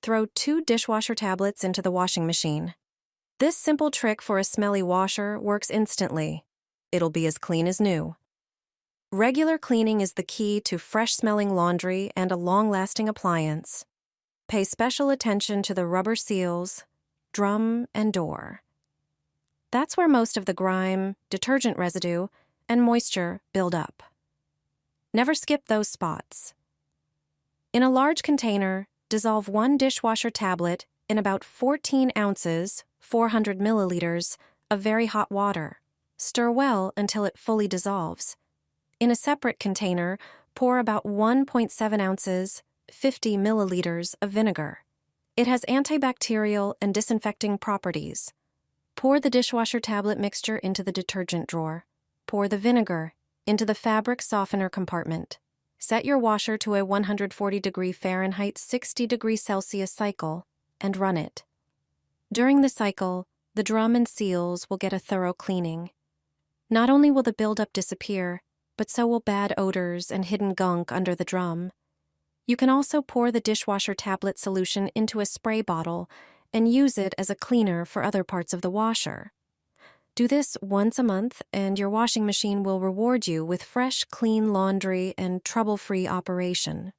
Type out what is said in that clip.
throw 2 dishwasher tablets into the washing machine. This simple trick for a smelly washer works instantly. It'll be as clean as new. Regular cleaning is the key to fresh-smelling laundry and a long-lasting appliance. Pay special attention to the rubber seals, drum, and door. That's where most of the grime, detergent residue, and moisture build up. Never skip those spots. In a large container, dissolve 1 dishwasher tablet in about 14 ounces, 400 milliliters, of very hot water. Stir well until it fully dissolves. In a separate container, pour about 1.7 ounces, 50 milliliters, of vinegar. It has antibacterial and disinfecting properties. Pour the dishwasher tablet mixture into the detergent drawer. Pour the vinegar into the fabric softener compartment. Set your washer to a 140° Fahrenheit, 60° Celsius cycle and run it. During the cycle, the drum and seals will get a thorough cleaning. Not only will the buildup disappear, but so will bad odors and hidden gunk under the drum. You can also pour the dishwasher tablet solution into a spray bottle and use it as a cleaner for other parts of the washer. Do this once a month, and your washing machine will reward you with fresh, clean laundry and trouble-free operation.